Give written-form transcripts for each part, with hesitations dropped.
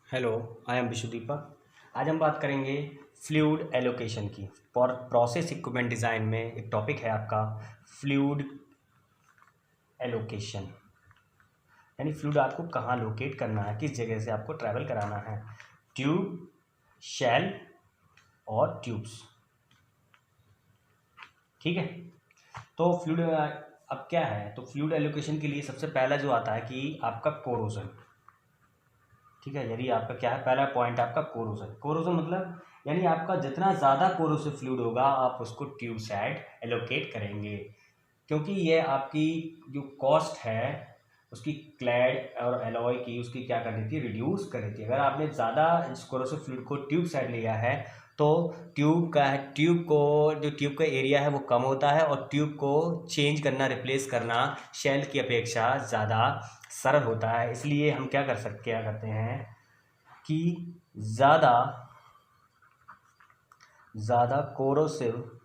Hello, I am विशुदीपा। आज हम बात करेंगे फ्लूइड एलोकेशन की। और प्रोसेस इक्विपमेंट डिज़ाइन में एक टॉपिक है आपका फ्लूइड एलोकेशन, यानी फ्लूइड आपको कहाँ लोकेट करना है, किस जगह से आपको ट्रैवल कराना है। ट्यूब, शेल और ट्यूब्स। ठीक है। तो फ्लूइड अब क्या है, तो फ्लूइड एलोकेशन के लिए सबसे पहला जो आता है कि आपका कोरोजन। ठीक है, यदि आपका क्या है, पहला पॉइंट आपका कोरोजन। कोरोजन मतलब यानी आपका जितना ज़्यादा कोरोसिव फ्लूइड होगा आप उसको ट्यूब साइड एलोकेट करेंगे, क्योंकि ये आपकी जो कॉस्ट है उसकी क्लैड और एलॉय की उसकी क्या कर देती है, रिड्यूस कर देती है। अगर आपने ज़्यादा इस कोरोसिव फ्लूइड को ट्यूब साइड लिया है तो ट्यूब को जो ट्यूब का एरिया है वो कम होता है और ट्यूब को चेंज करना, रिप्लेस करना शेल की अपेक्षा ज़्यादा सरल होता है। इसलिए हम क्या करते हैं कि ज़्यादा ज़्यादा कोरोसिव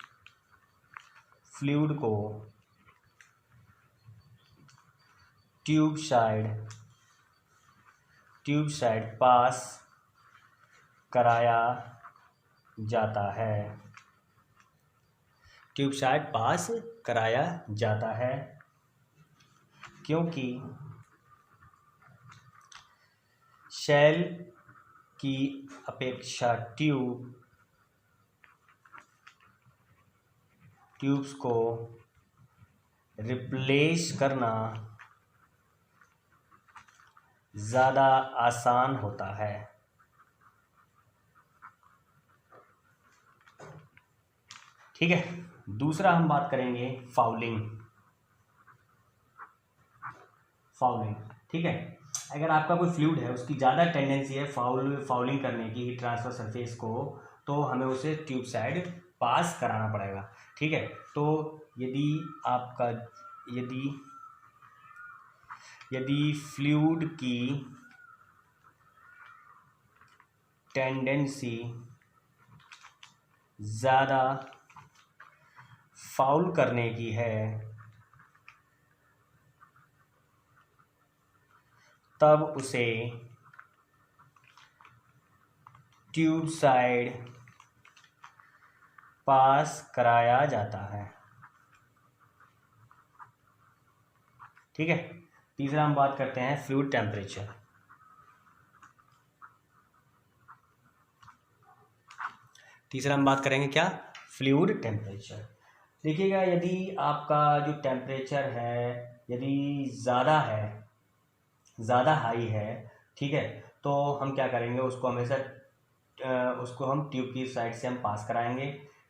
फ्लूइड को ट्यूब साइड पास कराया जाता है। ट्यूब साइड पास कराया जाता है क्योंकि शेल की अपेक्षा ट्यूब्स को रिप्लेस करना ज़्यादा आसान होता है। ठीक है। दूसरा हम बात करेंगे फाउलिंग। ठीक है। अगर आपका कोई फ्लूइड है उसकी ज़्यादा टेंडेंसी है फाउलिंग करने की, हीट ट्रांसफर सरफेस को, तो हमें उसे ट्यूब साइड पास कराना पड़ेगा। ठीक है। तो यदि आपका यदि यदि फ्लूइड की टेंडेंसी ज़्यादा फाउल करने की है तब उसे ट्यूब साइड पास कराया जाता है। ठीक है। तीसरा हम बात करते हैं फ्लूइड टेम्परेचर। तीसरा हम बात करेंगे क्या, फ्लूइड टेम्परेचर। देखिएगा, यदि आपका जो टेम्परेचर है यदि ज़्यादा हाई है, ठीक है, तो हम क्या करेंगे, उसको हमेशा उसको हम ट्यूब की साइड से हम पास कराएंगे।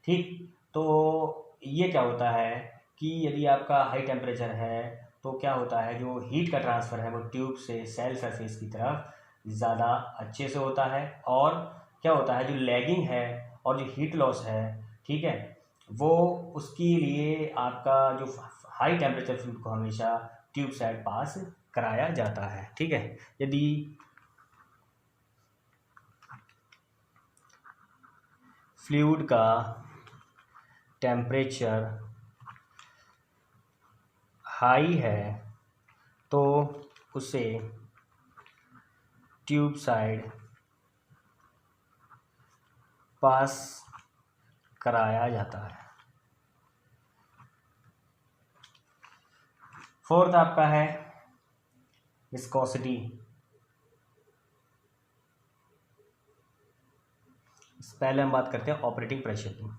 ठीक। तो ये क्या होता है कि यदि आपका हाई टेम्परेचर है तो क्या होता है, जो हीट का ट्रांसफ़र है वो ट्यूब से सेल सरफेस की तरफ ज़्यादा अच्छे से होता है। और क्या होता है, जो लैगिंग है और जो हीट लॉस है, ठीक है, वो उसके लिए आपका जो हाई टेम्परेचर फ्लूइड को हमेशा ट्यूब साइड पास कराया जाता है। ठीक है। यदि फ्लूइड का टेम्परेचर हाई है तो उसे ट्यूब साइड पास कराया जाता है। फोर्थ आपका है विस्कोसिटी। पहले हम बात करते हैं ऑपरेटिंग प्रेशर की।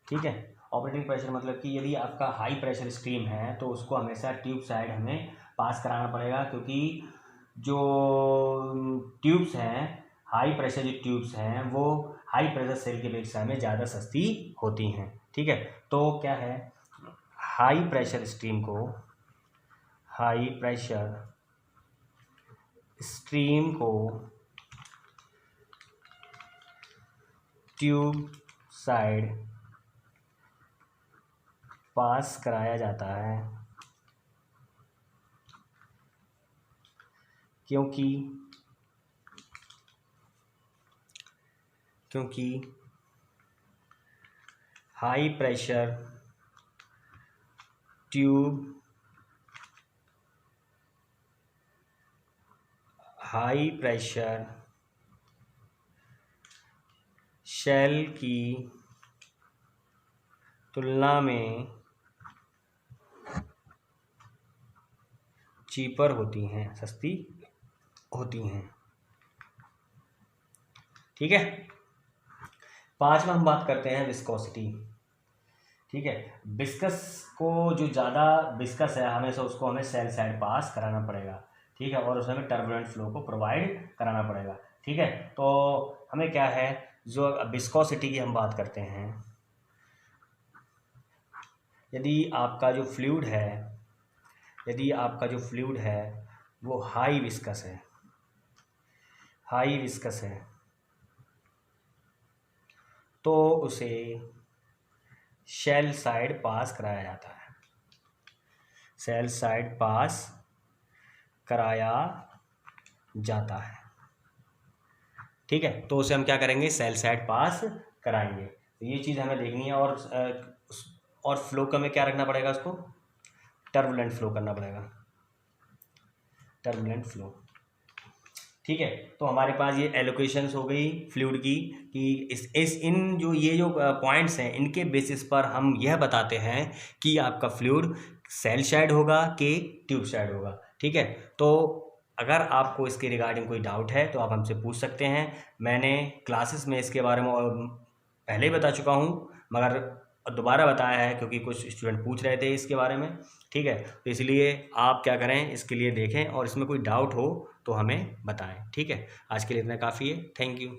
ठीक है। ऑपरेटिंग प्रेशर मतलब कि यदि आपका हाई प्रेशर स्ट्रीम है तो उसको हमेशा ट्यूब साइड हमें पास कराना पड़ेगा, क्योंकि जो ट्यूब्स हैं, हाई प्रेशर जो ट्यूब्स हैं वो हाई प्रेशर सेल की अपेक्षा में ज़्यादा सस्ती होती हैं। ठीक है। तो क्या है, हाई प्रेशर स्ट्रीम को ट्यूब साइड पास कराया जाता है क्योंकि high pressure tube high pressure shell की तुलना में चीपर होती हैं, सस्ती होती हैं। ठीक है। पांचवा हम बात करते हैं विस्कोसिटी। ठीक है, विस्कस को जो ज़्यादा विस्कस है हमेशा उसको हमें सेल साइड पास कराना पड़ेगा। ठीक है, और उसमें हमें टर्बुलेंट फ्लो को प्रोवाइड कराना पड़ेगा। ठीक है, तो हमें क्या है, जो विस्कोसिटी की हम बात करते हैं, यदि आपका जो फ्लूइड है वो हाई विस्कस है तो उसे शेल साइड पास कराया जाता है। सेल साइड पास कराया जाता है। ठीक है, तो उसे हम क्या करेंगे, सेल साइड पास कराएंगे। तो ये चीज़ हमें देखनी है। और फ्लो का में क्या रखना पड़ेगा, उसको टर्बुलेंट फ्लो करना पड़ेगा, टर्बुलेंट फ्लो। ठीक है, तो हमारे पास ये एलोकेशंस हो गई फ्लूइड की कि इन जो पॉइंट्स हैं इनके बेसिस पर हम यह बताते हैं कि आपका फ्लूइड सेल साइड होगा कि ट्यूब साइड होगा। ठीक है, तो अगर आपको इसके रिगार्डिंग कोई डाउट है तो आप हमसे पूछ सकते हैं। मैंने क्लासेस में इसके बारे में पहले ही बता चुका हूँ, मगर दोबारा बताया है क्योंकि कुछ स्टूडेंट पूछ रहे थे इसके बारे में। ठीक है, तो इसलिए आप क्या करें, इसके लिए देखें और इसमें कोई डाउट हो तो हमें बताएं। ठीक है, आज के लिए इतना काफ़ी है। Thank you.